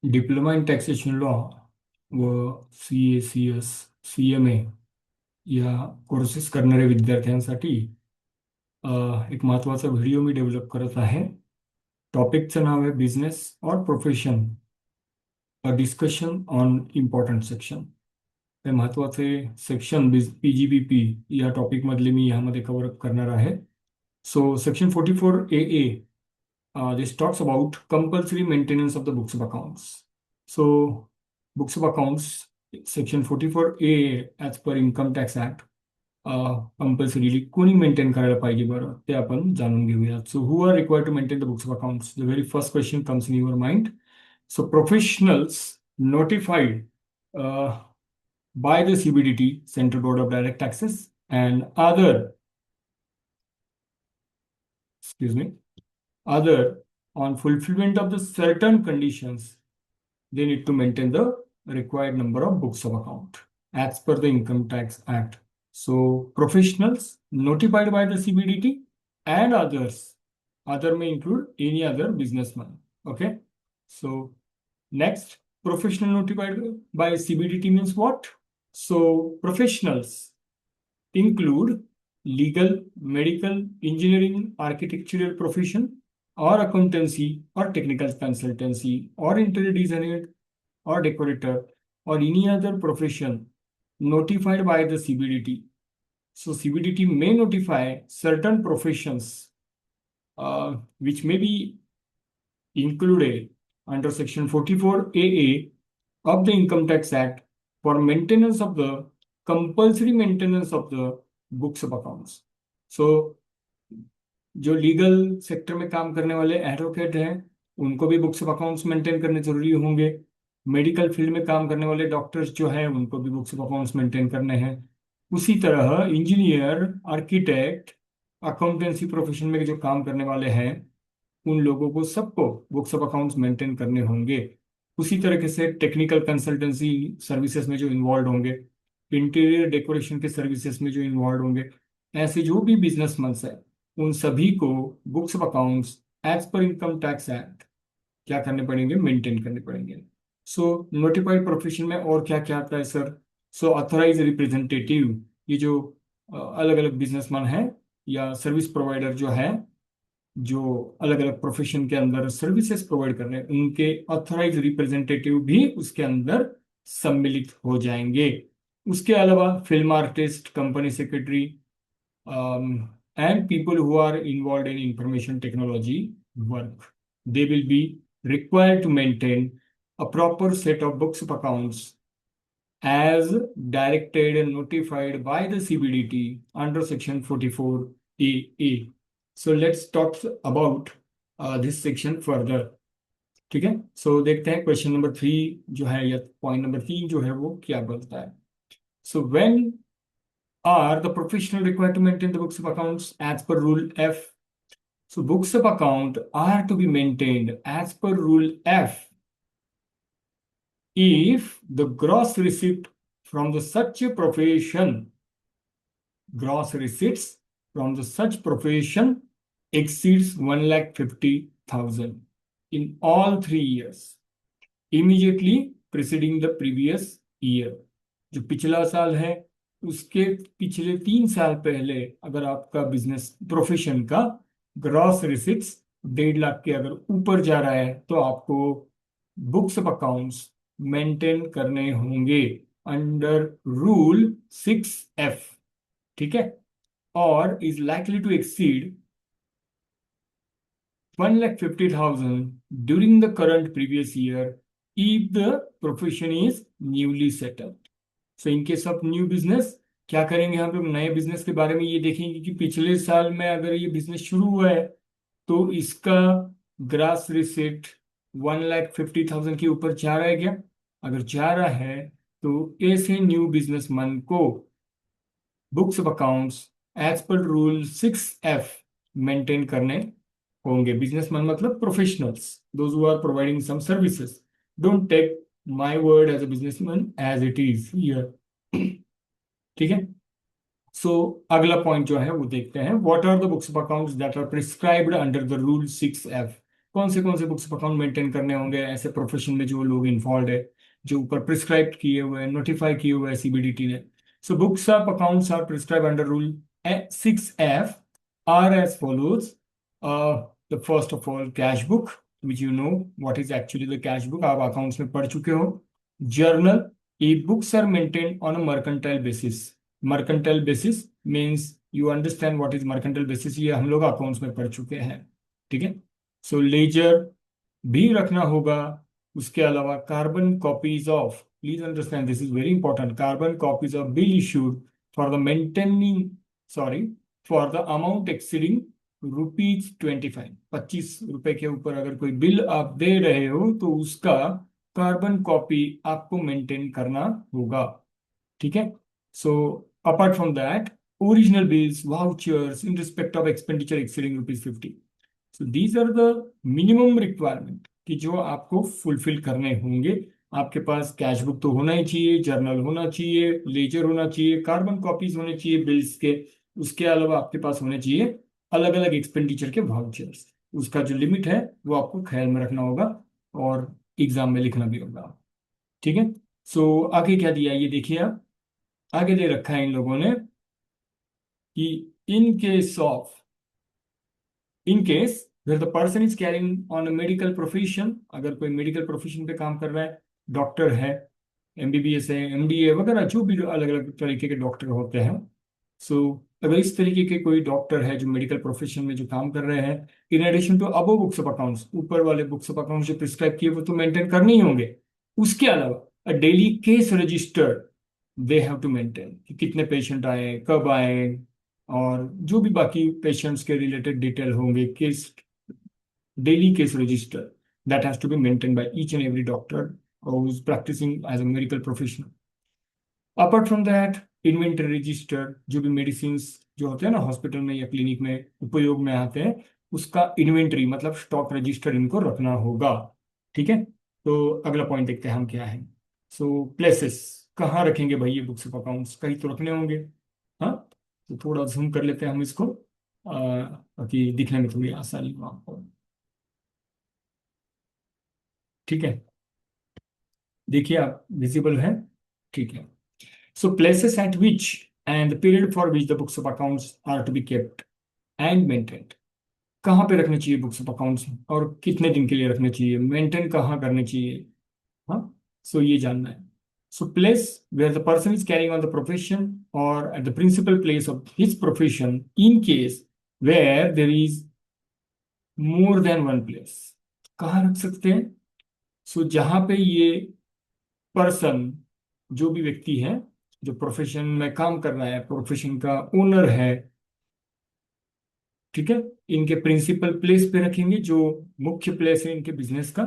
Diploma in taxation law व CACS CMA या courses करणाऱ्या विद्यार्थ्यांसाठी एक महत्त्वाचा व्हिडिओ मी डेव्हलप करत आहे. टॉपिकचं नाव आहे बिझनेस और profession, a discussion on important section. हे महत्त्वाचे सेक्शन PGBP या टॉपिकमधले मी यामध्ये कव्हर अप करणार आहे. So section 44AA this talks about compulsory maintenance of the books of accounts. So books of accounts section 44A as per income tax act compulsorily कोणी maintain करायला पाहिजे बरं ते आपण जाणून घेऊयात. So who are required to maintain the books of accounts? The very first question comes in your mind. So professionals notified by the CBDT, Central Board of Direct Taxes, and other on fulfillment of the certain conditions, they need to maintain the required number of books of account as per the Income Tax Act. So professionals notified by the CBDT and others, other may include any other businessman. Okay. So next, professional notified by CBDT means what? So professionals include legal, medical, engineering, architectural profession, or accountancy, or technical consultancy, or interior designer, or decorator, or any other profession notified by the CBDT. So CBDT may notify certain professions which may be included under section 44AA of the Income Tax Act for maintenance of the compulsory maintenance of the books of accounts. So जो legal sector में काम करने वाले advocate हैं उनको भी books of accounts maintain करने जरूरी होंगे. मेडिकल फील्ड में काम करने वाले डॉक्टर्स जो हैं उनको भी बुक्स ऑफ अकाउंट्स मेंटेन करने हैं. उसी तरह इंजीनियर, आर्किटेक्ट, अकाउंटेंसी प्रोफेशन में जो काम करने वाले हैं उन लोगों को सबको बुक्स ऑफ अकाउंट्स मेंटेन करने होंगे. उसी तरीके से टेक्निकल कंसल्टेंसी सर्विसेज में जो इन्वॉल्व होंगे, इंटीरियर डेकोरेशन के सर्विसेज में जो इन्वॉल्व होंगे, ऐसे जो भी बिजनेसमैन है उन सभी को books of accounts as per income tax act क्या करने पड़ेंगे? मेंटेन करने पड़ेंगे. सो नोटिफाइड प्रोफेशन में और क्या क्या आता है सर? सो ऑथराइज रिप्रेजेंटेटिव, ये जो अलग अलग बिजनेसमैन हैं या सर्विस प्रोवाइडर जो है, जो अलग अलग प्रोफेशन के अंदर सर्विसेज प्रोवाइड कर रहे हैं, उनके ऑथराइज रिप्रेजेंटेटिव भी उसके अंदर सम्मिलित हो जाएंगे. उसके अलावा film artist, company secretary and people who are involved in information technology work, they will be required to maintain a proper set of books of accounts as directed and notified by the CBDT under section 44AA. So let's talk about this section further. ठीक है. सो देखते हैं question number 3 जो है या point number 3 जो है वो क्या बोलता है. So when are the professional required to maintain the books of accounts as per rule F? So books of account are to be maintained as per rule F if the gross receipt from the such a profession, gross receipts from the such profession exceeds 1,50,000 in all 3 years immediately preceding the previous year. जो पिछला साल है उसके पिछले 3 साल पहले अगर आपका बिजनेस प्रोफेशन का ग्रॉस रिसिप्ट्स 1.5 लाख के अगर ऊपर जा रहा है तो आपको बुक्स ऑफ अकाउंट्स मेंटेन करने होंगे अंडर रूल 6F. ठीक है. और is likely to exceed 1,50,000 during the current previous year if the profession is newly set up. So in case of new business क्या करेंगे? हम लोग नए बिजनेस के बारे में ये देखेंगे कि पिछले साल में अगर ये बिजनेस शुरू हुआ है तो इसका ग्रास रिसिप्ट 1,50,000 के ऊपर जा रहा है क्या? अगर जा रहा है तो ऐसे न्यू बिजनेसमैन को books of accounts as per rule 6F maintain करने होंगे. बिजनेसमैन मतलब professionals, those who are providing some services. Don't take my word as a businessman as it is here. ठीक है. सो अगला पॉइंट जो है वो देखते हैं. What are the books of accounts that are prescribed under the rule 6F? कौन से बुक्स ऑफ अकाउंट मेंटेन करने होंगे ऐसे प्रोफेशन में जो लोग इन्वॉल्व है, जो ऊपर प्रिस्क्राइब किए हुए हैं, नोटिफाई किए हुए हैं सीबीडीटी ने. So books of accounts are prescribe under rule 6F are as follows. The first of all, cash book, which you know what is actually the cash book, आप अकाउंट्स में पढ़ चुके हो. जर्नल, ई books are maintain on a mercantile basis. Mercantile basis means you understand what is mercantile basis, ये हम लोग accounts में पढ़ चुके हैं. ठीक है. सो लेजर भी रखना होगा. उसके अलावा carbon copies of, please understand this is very important, carbon copies of bill issued for the maintaining, sorry, for the amount exceeding ₹25. 25 रुपए के ऊपर अगर कोई बिल आप दे रहे हो तो उसका कार्बन कॉपी आपको मेंटेन करना होगा. ठीक है. So apart from that, original bills, vouchers in respect of expenditure exceeding ₹50. So these are the minimum requirement कि जो आपको फुलफिल करने होंगे. आपके पास कैश बुक तो होना ही चाहिए, जर्नल होना चाहिए, लेजर होना चाहिए, कार्बन कॉपीज होने चाहिए बिल्स के. उसके अलावा आपके पास होने चाहिए अलग अलग एक्सपेंडिचर के वाउचर्स. उसका जो लिमिट है वो आपको ख्याल में रखना होगा और एग्जाम में लिखना भी होगा. ठीक है. सो आगे क्या दिया है ये देखिए आप. आगे दे रखा है इन लोगों ने कि in case of, in case where the person is carrying on a medical profession, अगर कोई मेडिकल प्रोफेशन पे काम कर रहा है, डॉक्टर है, एमबीबीएस है, एमडीए वगैरह जो भी अलग अलग तरीके के डॉक्टर होते हैं. सो अगर इस तरीके के कोई डॉक्टर है जो मेडिकल प्रोफेशन में जो काम कर रहे हैं, in addition to above books of accounts, ऊपर वाले बुक्स ऑफ अकाउंट्स जो प्रिस्क्राइब किए वो तो मेंटेन करने ही होंगे. उसके अलावा daily case register they have to maintain, कि कितने पेशेंट आए, कब आए, और जो भी बाकी पेशेंट्स के रिलेटेड डिटेल होंगे, case, daily case register that has to be maintained by each and every doctor who is practicing as a medical professional. Apart from that, inventory register, जो भी मेडिसिन जो होते हैं ना हॉस्पिटल में या क्लिनिक में उपयोग में आते हैं, उसका इन्वेंटरी मतलब स्टॉक रजिस्टर इनको रखना होगा. ठीक है. तो अगला पॉइंट देखते हैं हम क्या है. सो प्लेसेस, कहाँ रखेंगे भाई ये बुक्स ऑफ अकाउंट्स, कहीं तो रखने होंगे. हाँ, तो थोड़ा जूम कर लेते हैं हम इसको ताकि दिखने में थोड़ी आसानी हो आपको. ठीक है. देखिए आप, विजिबल है. ठीक है. So places at which and the period for which the books of accounts are to be kept and maintained. कहाँ पे रखने चाहिए बुक्स ऑफ अकाउंट्स और कितने दिन के लिए रखने चाहिए, मेंटेन कहाँ करने चाहिए. हाँ. सो ये जानना है. So place where the person is carrying on the profession और at the principal place of his profession in case where there is more than one place. कहाँ रख सकते हैं. सो जहाँ पे ये पर्सन, जो भी व्यक्ति है जो प्रोफेशन में काम कर रहा है, प्रोफेशन का ओनर है, ठीक है, इनके प्रिंसिपल प्लेस पे रखेंगे, जो मुख्य प्लेस है इनके बिजनेस का,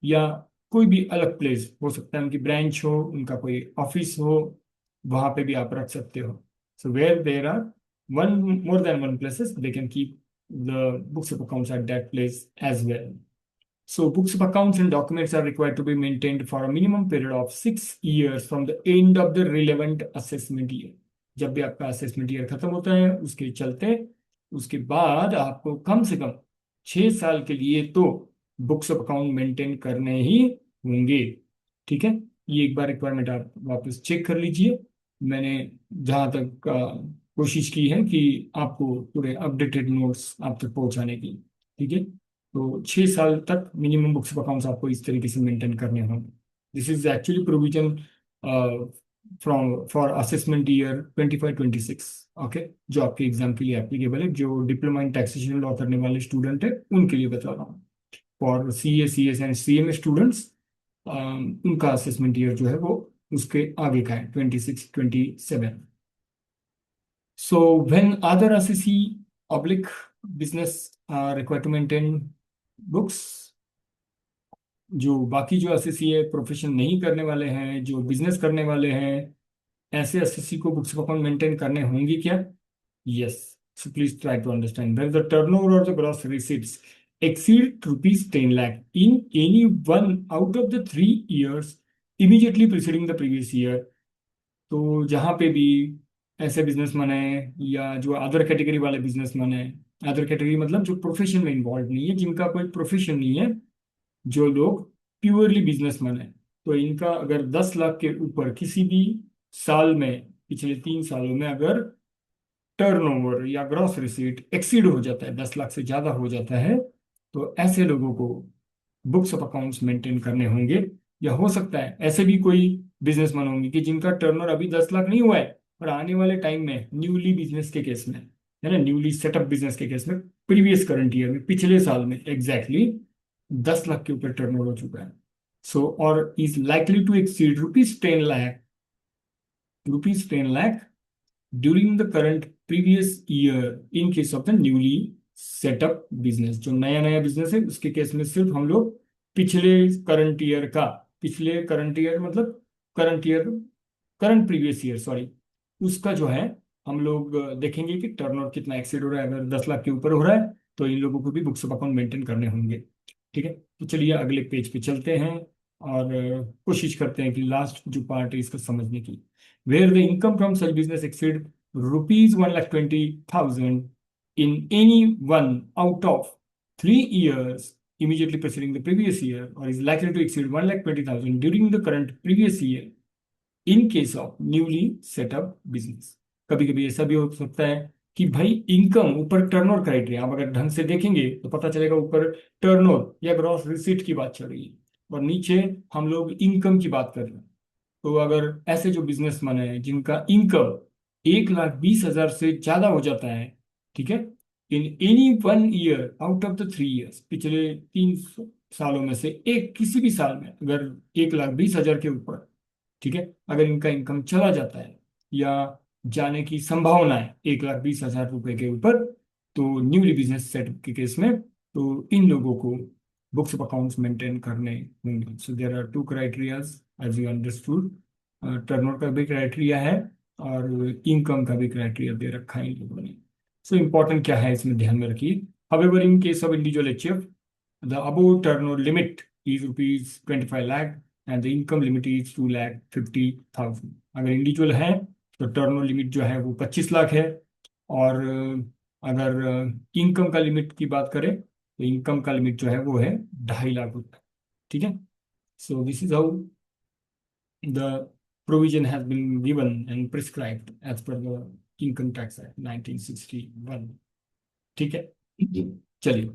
या कोई भी अलग प्लेस हो सकता है, उनकी ब्रांच हो, उनका कोई ऑफिस हो, वहां पे भी आप रख सकते हो. So where there are one more than one places they can keep the books of accounts at that place as well. So books of accounts and documents are required to be maintained for a minimum period of 6 years from the end of the relevant assessment year. जब भी आपका assessment year खत्म होता है उसके चलते उसके बाद आपको कम से कम 6 साल के लिए तो बुक्स ऑफ अकाउंट मेंटेन करने ही होंगे. ठीक है. ये एक बार रिक्वायरमेंट आप वापस चेक कर लीजिए. मैंने जहाँ तक कोशिश की है कि आपको पूरे अपडेटेड नोट्स आप तक पहुँचाने की. ठीक है. तो 6 साल तक मिनिमम बुक्स ऑफ अकाउंट्स आपको इस तरीके से मेंटेन करने होंगे. This is actually provision from for assessment year 25-26. Okay, जो आपके एग्जाम के लिए एप्लीकेबल है, जो डिप्लोमा इन टैक्सेशन लॉ करने वाले स्टूडेंट है उनके लिए बता रहा हूँ. For C A C S and C M A students, उनका असेसमेंट ईयर जो है वो उसके आगे का है, 26-27. So when other assessee oblique business require to maintain books, जो बाकी जो एसएससी है प्रोफेशन नहीं करने वाले हैं, जो बिजनेस करने वाले हैं, ऐसे एसएससी को बुक्स ऑफ अकाउंट मेंटेन करने होंगी क्या. Yes. So please try to understand where the turnover और the gross receipts exceed ₹10 lakh in any one out of the 3 years immediately preceding the previous year. तो जहाँ पे भी ऐसे बिजनेसमैन हैं या जो अदर कैटेगरी वाले बिजनेसमैन हैं अदर कैटेगरी मतलब जो प्रोफेशन में इन्वॉल्व नहीं है, जिनका कोई प्रोफेशन नहीं है, जो लोग प्योरली बिजनेसमैन है। तो इनका अगर 10 लाख के ऊपर किसी भी साल में, पिछले 3 सालों में अगर टर्नओवर या ग्रॉस रिसीट एक्सीड हो जाता है, 10 लाख से ज्यादा हो जाता है, तो ऐसे लोगों को बुक्स ऑफ अकाउंट्स मेंटेन करने होंगे। या हो सकता है ऐसे भी कोई बिजनेसमैन होंगे कि जिनका टर्नओवर अभी 10 लाख नहीं हुआ है, पर आने वाले टाइम में न्यूली बिजनेस के केस में, है ना, न्यूली सेटअप बिजनेस के केस में, प्रीवियस करंट ईयर में, पिछले साल में एग्जैक्टली 10 लाख के ऊपर टर्नओवर हो चुका है। So or is likely to exceed rupees 10 lakh, rupees 10 lakh during the current previous year in case of the newly setup business. जो नया नया बिजनेस है उसके केस में सिर्फ हम लोग पिछले करंट ईयर का, पिछले करंट ईयर मतलब current year, current previous year sorry, उसका जो है हम लोग देखेंगे कि टर्नओवर कितना एक्सीड हो रहा है। अगर 10 लाख के ऊपर हो रहा है तो इन लोगों को भी बुक्स ऑफ अकाउंट मेंटेन करने होंगे। ठीक है, तो चलिए अगले पेज पे चलते हैं और कोशिश करते हैं कि लास्ट जो पार्ट है इसका समझने की। Where the income from such business exceed ₹1,20,000 in any one out of 3 years immediately preceding the previous year, or is likely to exceed 1,20,000 during the current previous year in case of newly setup business. कभी कभी ऐसा भी हो सकता है कि भाई income ऊपर टर्नओवर क्राइटेरिया, आप अगर ढंग से देखेंगे तो पता चलेगा ऊपर टर्नओवर या ग्रॉस रिसीट की बात चल रही है और नीचे हम लोग इनकम की बात कर रहे हैं। तो अगर ऐसे जो बिजनेसमैन है जिनका इनकम 1,20,000 से ज्यादा हो जाता है, ठीक है, in any one year out of the 3 years, पिछले 3 सालों में से एक किसी भी साल में अगर 1,20,000 के ऊपर, ठीक है, अगर इनका इनकम चला जाता है या जाने की संभावना है 1,20,000 रुपए के ऊपर, तो न्यूली बिजनेस सेटअप के केस में तो इन लोगों को बुक्स ऑफ अकाउंट्स मेंटेन करने होंगे। So there are two criterias as you understood. Turnover का भी क्राइटेरिया है और इनकम का भी क्राइटेरिया दे रखा है इन लोगों ने। सो इम्पोर्टेंट क्या है इसमें ध्यान में रखिए। However, in case of individual HF, the above turnover limit is ₹25 lakh and the income limit is 2,50,000। अगर इंडिविजुअल है तो टर्नओवर लिमिट जो है वो 25 लाख है, और अगर इनकम का लिमिट की बात करें तो इनकम का लिमिट जो है वो है 2.5 लाख रुपए। ठीक है, so this is how the provision has been given and prescribed as per the Income Tax Act 1961। ठीक है, चलिए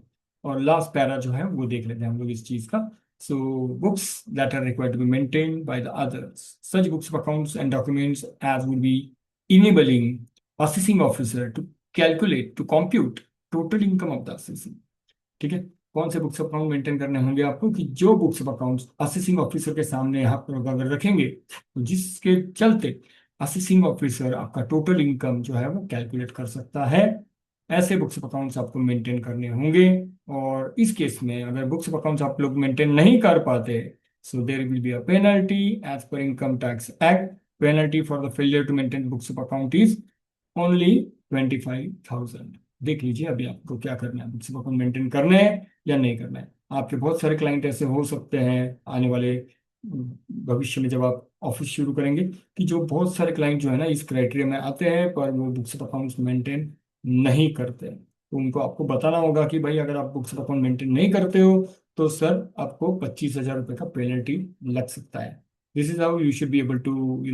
और लास्ट पैरा जो है वो देख लेते हैं हम लोग इस चीज का। So books that are required to be maintained by the others, such books of accounts and documents as would be enabling assessing officer to calculate to compute total income of the assessing. ठीक है, कौन से books of account maintain करने होंगे आपको कि जो books of accounts assessing officer के सामने आप लोग अगर रखेंगे तो जिसके चलते असेसिंग ऑफिसर आपका टोटल इनकम जो है वो कैलकुलेट कर सकता है, ऐसे बुक्स ऑफ अकाउंट्स आपको मेंटेन करने होंगे। और इस केस में अगर बुक्स ऑफ अकाउंट्स आप लोग मेंटेन नहीं कर पाते, so there will be a penalty as per income tax act. Penalty for the failure to maintain books of account is only 25,000। देख लीजिए अभी आपको क्या करना है, बुक्स ऑफ अकाउंट मेंटेन करना है या नहीं करना है। आपके बहुत सारे क्लाइंट ऐसे हो सकते हैं आने वाले भविष्य में जब आप ऑफिस शुरू करेंगे, कि जो बहुत सारे क्लाइंट जो है ना इस क्राइटेरिया में आते हैं पर वो बुक्स ऑफ अकाउंट्स मेंटेन नहीं करते हैं। तो उनको आपको बताना होगा कि भाई अगर आप बुक्स ऑफ अकाउंट मेंटेन नहीं करते हो तो सर आपको 25,000 रुपये का पेनल्टी लग सकता है। This is how you should be able to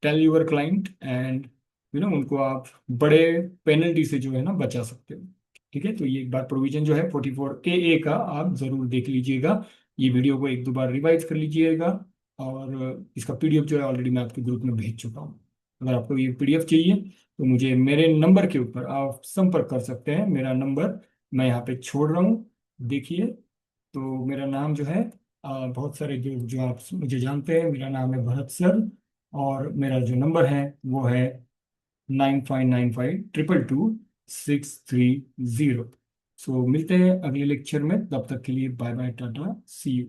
tell your client and उनको आप बड़े पेनल्टी से जो है ना बचा सकते हो। ठीक है, तो ये एक बार प्रोविजन जो है 44AA का आप जरूर देख लीजिएगा। ये वीडियो को एक दो बार रिवाइज कर लीजिएगा और इसका पीडीएफ जो है ऑलरेडी मैं आपके ग्रुप में भेज चुका हूँ। अगर आपको ये पीडीएफ चाहिए तो मुझे मेरे नंबर के ऊपर आप संपर्क कर सकते हैं। मेरा नंबर मैं यहाँ पे छोड़ रहा हूँ, देखिए। तो मेरा नाम जो है बहुत सारे जो जो आप मुझे जानते हैं, मेरा नाम है भरत सर, और मेरा जो नंबर है वो है 9595222630। सो मिलते हैं अगले लेक्चर में, तब तक के लिए bye bye, tata, see you.